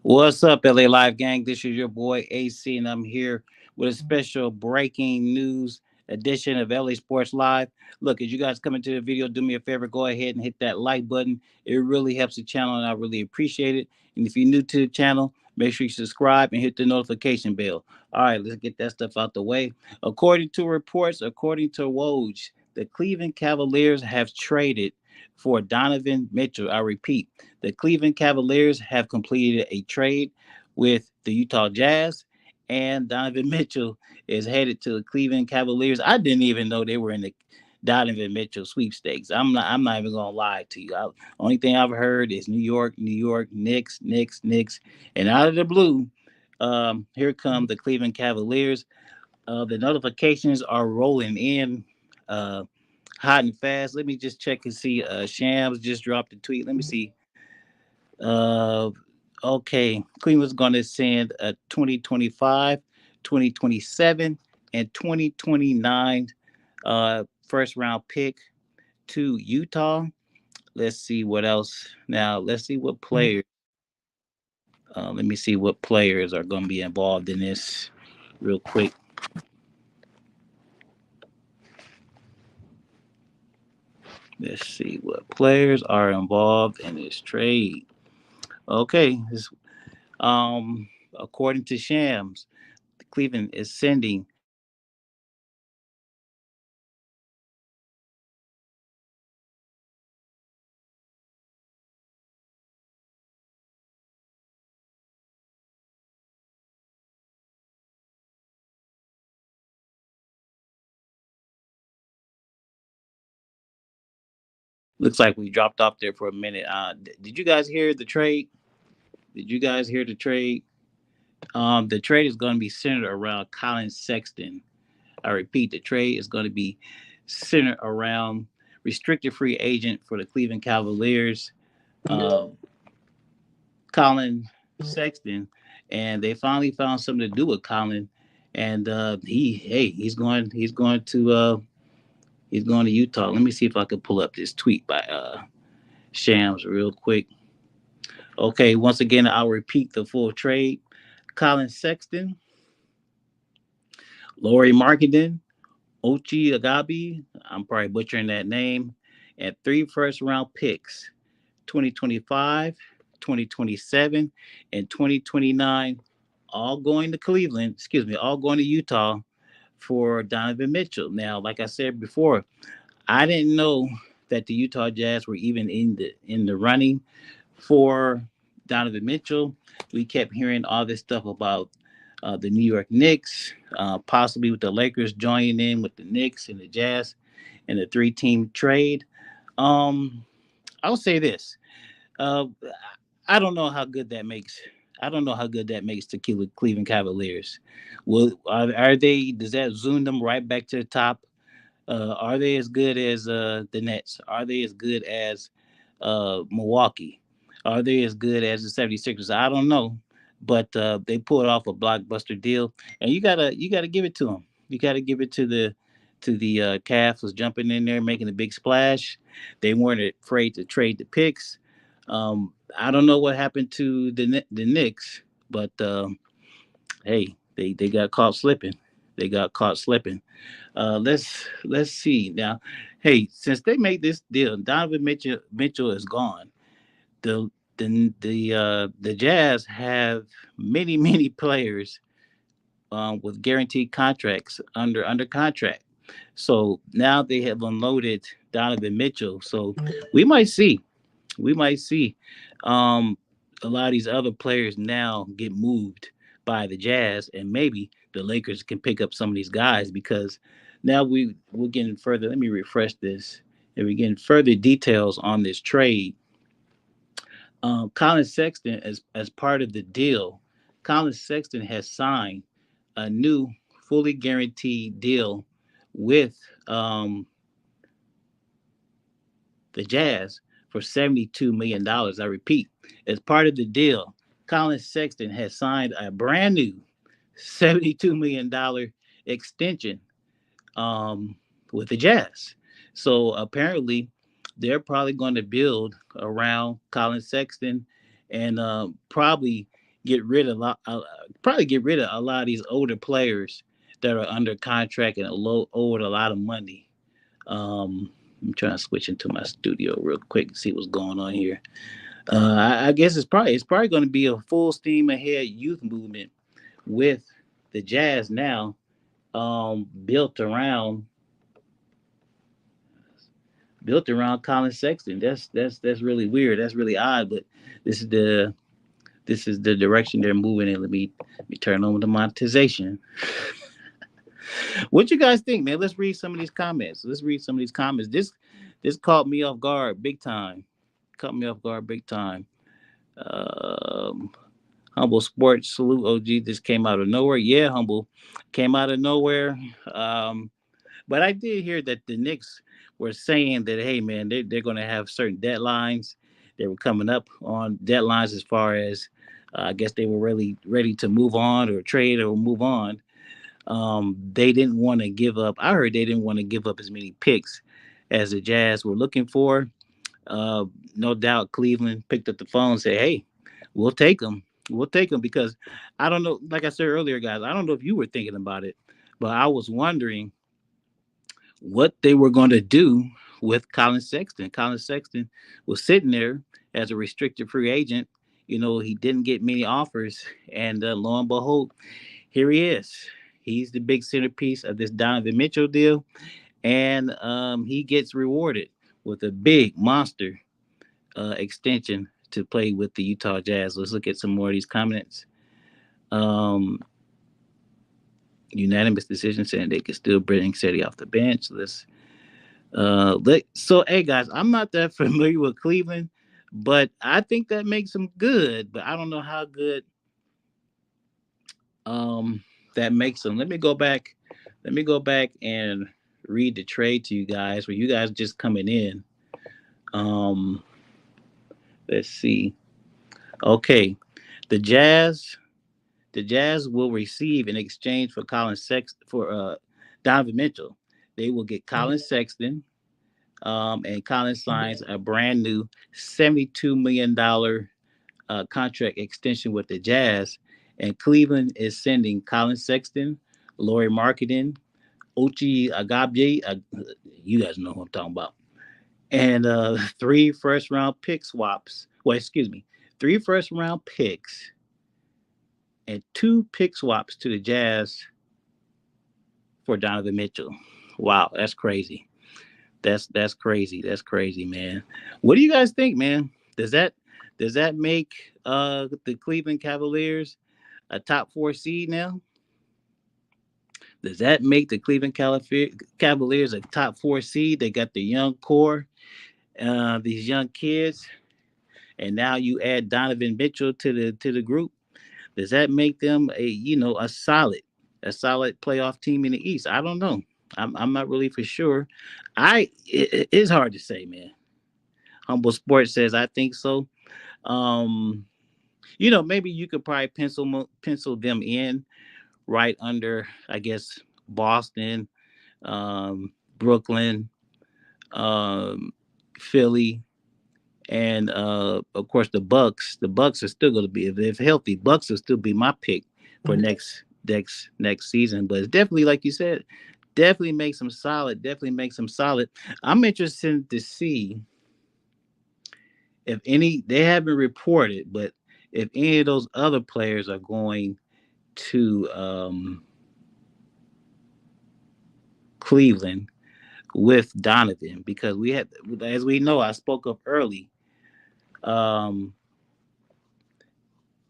What's up, LA Live Gang? This is your boy AC, and I'm here with a special breaking news edition of LA Sports Live. Look, as you guys come into the video, do me a favor, go ahead and hit that like button. It really helps the channel, and I really appreciate it. And if you're new to the channel, make sure you subscribe and hit the notification bell. All right, let's get that stuff out the way. According to reports, according to Woj, the Cleveland Cavaliers have traded for Donovan Mitchell. I repeat, the Cleveland Cavaliers have completed a trade with the Utah Jazz, and Donovan Mitchell is headed to the Cleveland Cavaliers. I didn't even know they were in the Donovan Mitchell sweepstakes. I'm not even gonna lie to you. Only thing I've heard is New York, New York, Knicks, Knicks, Knicks, and out of the blue, here come the Cleveland Cavaliers. The notifications are rolling in. Uh, Hot and fast. Let me just check and see. Shams just dropped a tweet. Let me see. Uh, okay. Cleveland's going to send a 2025, 2027, and 2029 first round pick to Utah. Let's see what else. Now, let's see what players. Let me see what players are going to be involved in this real quick. Let's see what players are involved in this trade. Okay, according to Shams, Cleveland is sending looks like we dropped off there for a minute. Did you guys hear the trade? Did you guys hear the trade? The trade is going to be centered around Colin Sexton. I repeat, the trade is going to be centered around restricted free agent for the Cleveland Cavaliers, uh, Colin Sexton, and they finally found something to do with Colin. And he's going to Utah. Let me see if I can pull up this tweet by Shams real quick. Okay, once again, I'll repeat the full trade. Colin Sexton, Laurie Marketing, Ochi Agabi, I'm probably butchering that name, and three first round picks 2025, 2027, and 2029, all going to Cleveland, excuse me, all going to Utah for Donovan Mitchell. Now, like I said before, I didn't know that the Utah Jazz were even in the running for Donovan Mitchell. We kept hearing all this stuff about the New York Knicks, possibly with the Lakers joining in with the Knicks and the Jazz in a three-team trade. Um, I'll say this: uh, I don't know how good that makes. I don't know how good that makes the Cleveland Cavaliers. Are they? Does that zoom them right back to the top? Are they as good as the Nets? Are they as good as Milwaukee? Are they as good as the 76ers? I don't know, but they pulled off a blockbuster deal, and you gotta give it to them. You gotta give it to the Cavs was jumping in there making a big splash. They weren't afraid to trade the picks. I don't know what happened to the Knicks, but hey, they got caught slipping. They got caught slipping. Let's see now. Hey, since they made this deal, Donovan Mitchell is gone. The Jazz have many players with guaranteed contracts under contract. So now they have unloaded Donovan Mitchell. So we might see we might see um, a lot of these other players now get moved by the Jazz, and maybe the Lakers can pick up some of these guys because now we're getting further. Let me refresh this, and we're getting further details on this trade. Colin Sexton, as part of the deal, Colin Sexton has signed a new fully guaranteed deal with the Jazz for $72 million. I repeat, as part of the deal, Colin Sexton has signed a brand new $72 million extension with the Jazz. So apparently, they're probably going to build around Colin Sexton and probably get rid of probably get rid of a lot of these older players that are under contract and owed a lot of money. I'm trying to switch into my studio real quick and see what's going on here. I guess it's probably going to be a full steam ahead youth movement with the Jazz now, built around Colin Sexton. That's really weird. That's really odd, but this is the this is the direction they're moving in. Let me turn on the monetization. What you guys think, man? Let's read some of these comments. Let's read some of these comments. This caught me off guard big time. Caught me off guard big time. Um, Humble Sports salute OG. This came out of nowhere. Yeah, Humble came out of nowhere. Um, but I did hear that the Knicks were saying that, hey, man, they're going to have certain deadlines. They were coming up on deadlines as far as, I guess they were really ready to move on or trade or move on. They didn't want to give up. I heard they didn't want to give up as many picks as the Jazz were looking for. Uh, no doubt Cleveland picked up the phone and said, hey, we'll take them. We'll take them because I don't know. Like I said earlier, guys, I don't know if you were thinking about it, but I was wondering what they were going to do with Colin Sexton. Colin Sexton was sitting there as a restricted free agent. You know, he didn't get many offers, and lo and behold, here he is. He's the big centerpiece of this Donovan Mitchell deal, and he gets rewarded with a big monster extension to play with the Utah Jazz. Let's look at some more of these comments. Um, Unanimous decision saying they could still bring City off the bench. So hey guys, I'm not that familiar with Cleveland, but I think that makes them good. But I don't know how good um that makes them. Let me go back and read the trade to you guys. Where you guys just coming in. Um, let's see. Okay, the Jazz the Jazz will receive in exchange for Donovan Mitchell. They will get Colin Sexton, and Colin signs a brand new $72 million contract extension with the Jazz. And Cleveland is sending Colin Sexton, Laurie Marketing, Ochi Agabje, you guys know who I'm talking about, and three first round pick swaps. Well, excuse me, three first round picks and two pick swaps to the Jazz for Donovan Mitchell. Wow, that's crazy. That's crazy. That's crazy, man. What do you guys think, man? Does that make the Cleveland Cavaliers a top four seed now? Does that make the Cavaliers a top four seed? They got the young core, these young kids, and now you add Donovan Mitchell to the group. Does that make them a solid playoff team in the East? I don't know. I'm not really for sure. It's hard to say, man. Humble Sports says I think so. Um, maybe you could probably pencil them in right under, I guess, Boston, Brooklyn, um, Philly, and of course the Bucks. The Bucks are still going to be, if they're healthy, Bucks will still be my pick for next season. But it's definitely, like you said, definitely makes them solid. Definitely makes them solid. I'm interested to see if any, they haven't reported, but if any of those other players are going to Cleveland with Donovan, because we had, as we know, I spoke up early. Um,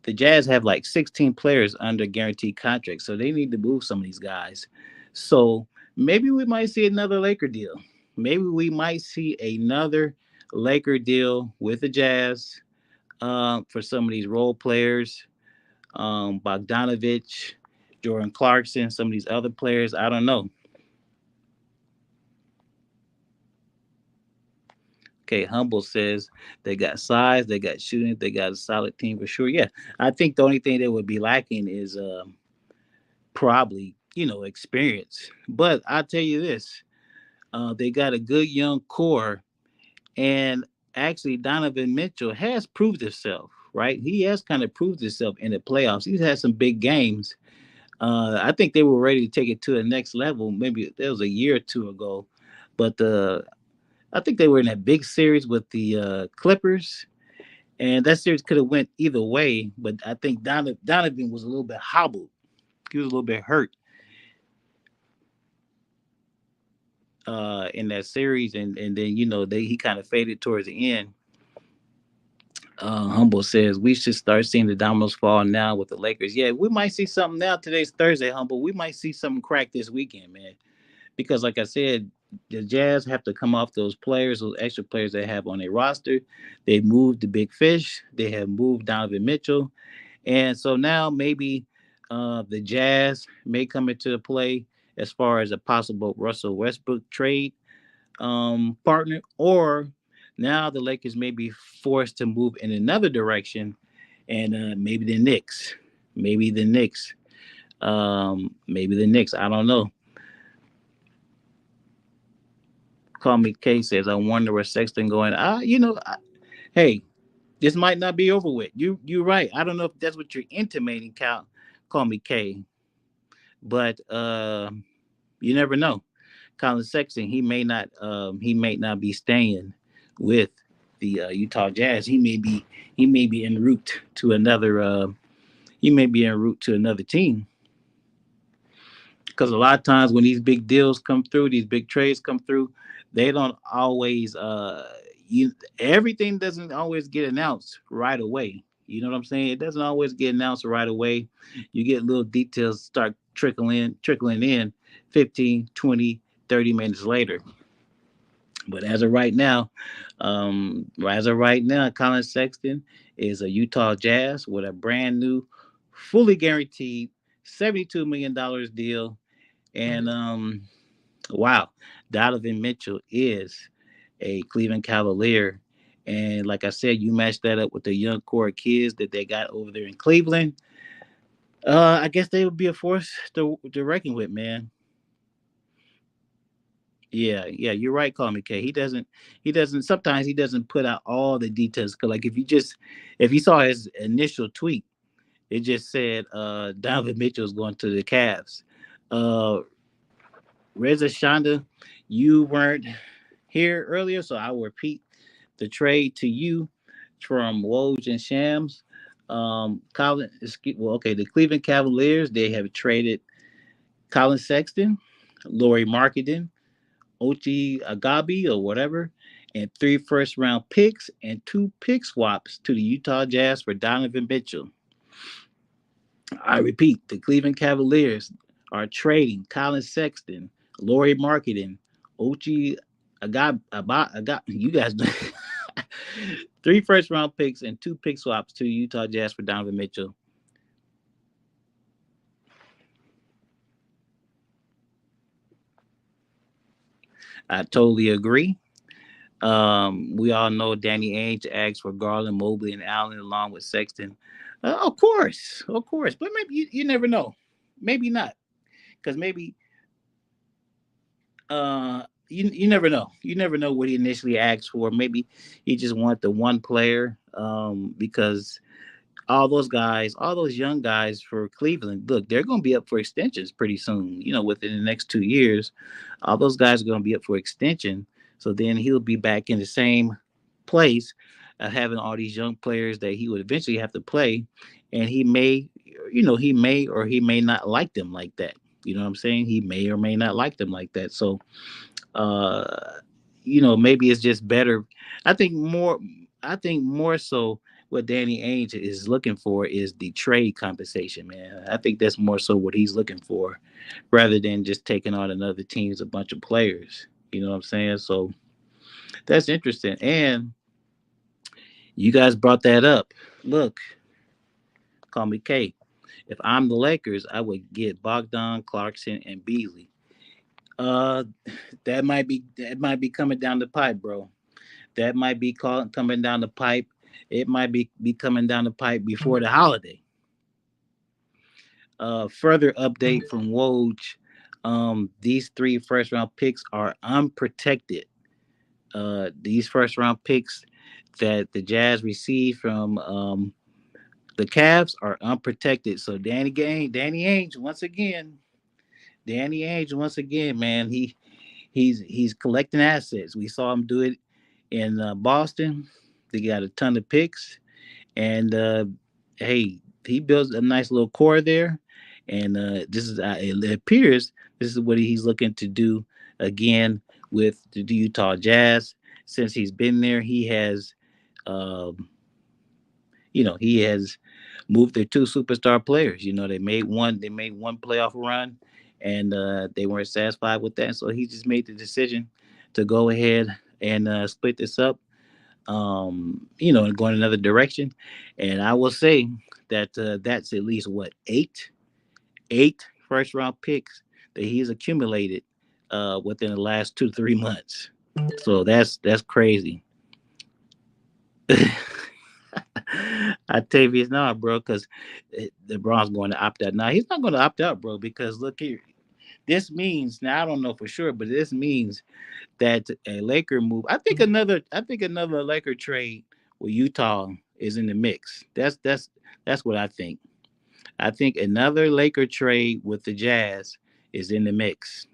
the Jazz have like 16 players under guaranteed contract, so they need to move some of these guys. So maybe we might see another Laker deal. Maybe we might see another Laker deal with the Jazz for some of these role players, Bogdanovich, Jordan Clarkson, some of these other players. I don't know. Okay, Humble says they got size, they got shooting, they got a solid team for sure. Yeah, I think the only thing they would be lacking is probably experience. But I'll tell you this: they got a good young core, and actually Donovan Mitchell has proved himself. right? He has kind of proved himself in the playoffs. He's had some big games. I think they were ready to take it to the next level. Maybe that was a year or two ago, but I think they were in that big series with the Clippers, and that series could have went either way. But I think Donovan was a little bit hobbled. He was a little bit hurt in that series, and then he kind of faded towards the end. Humble says we should start seeing the dominoes fall now with the Lakers. Yeah, we might see something now. Today's Thursday, Humble. We might see something crack this weekend, man. Because, like I said, the Jazz have to come off those players, those extra players they have on their roster. They moved the big fish. They have moved Donovan Mitchell, and so now maybe the Jazz may come into play as far as a possible Russell Westbrook trade partner, or now the Lakers may be forced to move in another direction, and maybe the Knicks, maybe the Knicks, maybe the Knicks. I don't know. Call me K says, I wonder where Sexton going. Hey, this might not be over with. You're right. I don't know if that's what you're intimating, Cal. Call me K, but you never know. Colin Sexton, he may not be staying with the Utah Jazz. He may be en route to another he may be en route to another team. Because a lot of times when these big deals come through, these big trades come through, they don't always you everything doesn't always get announced right away. You know what I'm saying? It doesn't always get announced right away. You get little details start trickling in 15, 20, 30 minutes later. But as of right now, Colin Sexton is a Utah Jazz with a brand new, fully guaranteed $72 million deal. And wow, Donovan Mitchell is a Cleveland Cavalier. And like I said, you match that up with the young core of kids that they got over there in Cleveland. I guess they would be a force to reckon with, man. Yeah, yeah, you're right, Call Me K. He doesn't. Sometimes he doesn't put out all the details. Cause like if you saw his initial tweet, it just said Donovan Mitchell's going to the Cavs. Uh, Reza Shonda, you weren't here earlier, so I will repeat the trade to you from Woj and Shams. The Cleveland Cavaliers, they have traded Colin Sexton, Laurie Marketing, Ochi Agabi or whatever, and three first round picks and two pick swaps to the Utah Jazz for Donovan Mitchell. I repeat, the Cleveland Cavaliers are trading Colin Sexton, Laurie Marketing, Ochi Agab, you guys, three first round picks and two pick swaps to Utah Jazz for Donovan Mitchell. I totally agree. We all know Danny Ainge asked for Garland, Mobley, and Allen along with Sexton. Of course, but maybe you never know. Maybe not, because maybe you never know. You never know what he initially asked for. Maybe he just wanted the one player because all those young guys for Cleveland, look, they're going to be up for extensions pretty soon. Within the next 2 years, all those guys are going to be up for extension. So then he'll be back in the same place, having all these young players that he would eventually have to play, and he may or he may not like them like that. You know what I'm saying? He may or may not like them like that. So uh maybe it's just better. I think more so what Danny Ainge is looking for is the trade compensation, man. I think that's more so what he's looking for rather than just taking on another team's a bunch of players. You know what I'm saying? So that's interesting. And you guys brought that up. Look, call me K. If I'm the Lakers, I would get Bogdan, Clarkson, and Beasley. Uh, that might be coming down the pipe, bro. That might be coming down the pipe. It might be coming down the pipe before the holiday. Further update from Woj. These three first round picks are unprotected. These first round picks that the Jazz received from the Cavs are unprotected. So Danny Ainge Danny Ainge once again, man. He's collecting assets. We saw him do it in Boston. They got a ton of picks, and hey, he builds a nice little core there. And this is it appears this is what he's looking to do again with the Utah Jazz. Since he's been there, he has, um, he has moved their two superstar players. They made one playoff run, and they weren't satisfied with that. So he just made the decision to go ahead and split this up, and go in another direction. And I will say that that's at least what eight first round picks that he's accumulated within the last 2 to 3 months. So that's crazy. I tell you, it's not, bro, because LeBron's going to opt out. Now he's not going to opt out, bro, because look here. This means now I don't know for sure, but this means that a Laker move. I think another Laker trade with Utah is in the mix. That's what I think. I think another Laker trade with the Jazz is in the mix.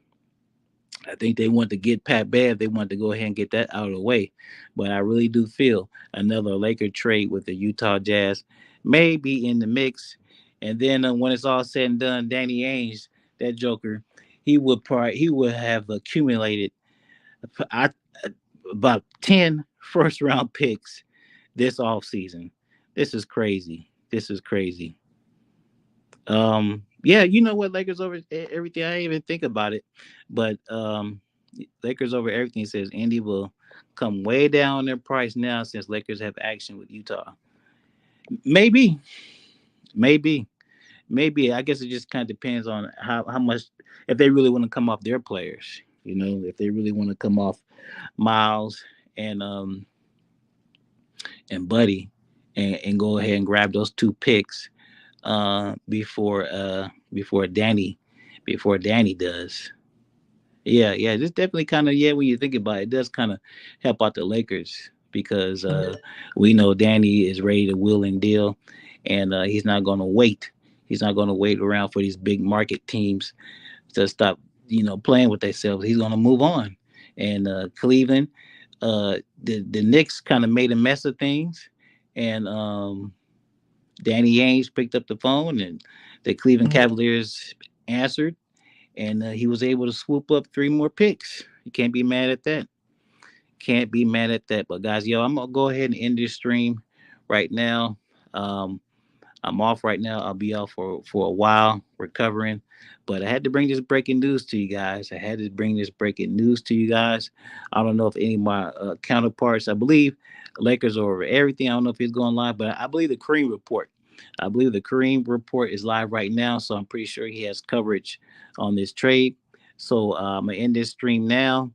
I think they want to get Pat Bev. They want to go ahead and get that out of the way. But I really do feel another Laker trade with the Utah Jazz may be in the mix. And then when it's all said and done, Danny Ainge, that Joker, he would have accumulated I, about 10 first round picks this off season. This is crazy. This is crazy. Yeah, you know what? Lakers over everything. I didn't even think about it, but Lakers over everything says Indy will come way down their price now since Lakers have action with Utah. Maybe, maybe, maybe. I guess it just kind of depends on how much if they really want to come off their players. If they really want to come off Miles and Buddy and go ahead and grab those two picks before Danny does. Yeah, yeah, this definitely kind of when you think about it, it does kind of help out the Lakers because we know Danny is ready to wheel and deal, and he's not going to wait. He's not going to wait around for these big market teams to stop, playing with themselves. He's going to move on. And Cleveland, the Knicks kind of made a mess of things, and Danny Ainge picked up the phone, and the Cleveland Cavaliers answered, and he was able to swoop up three more picks. You can't be mad at that. Can't be mad at that. But guys, I'm gonna go ahead and end this stream right now. Um, I'm off right now. I'll be off for a while recovering, but I had to bring this breaking news to you guys. I had to bring this breaking news to you guys. I don't know if any of my counterparts. I believe Lakers are over everything. I don't know if he's going live, but I believe the Kareem report. I believe the Kareem report is live right now, so I'm pretty sure he has coverage on this trade. So I'm gonna end this stream now.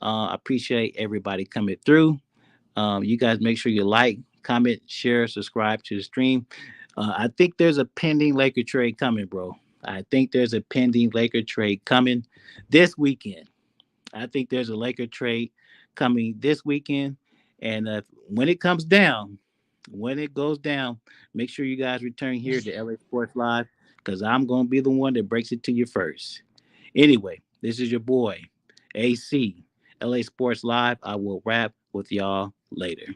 I appreciate everybody coming through. You guys make sure you like, comment, share, subscribe to the stream. I think there's a pending Laker trade coming, bro. I think there's a pending Laker trade coming this weekend. I think there's a Laker trade coming this weekend. And when it comes down, when it goes down, make sure you guys return here to LA Sports Live because I'm going to be the one that breaks it to you first. Anyway, this is your boy, AC, LA Sports Live. I will wrap with y'all later.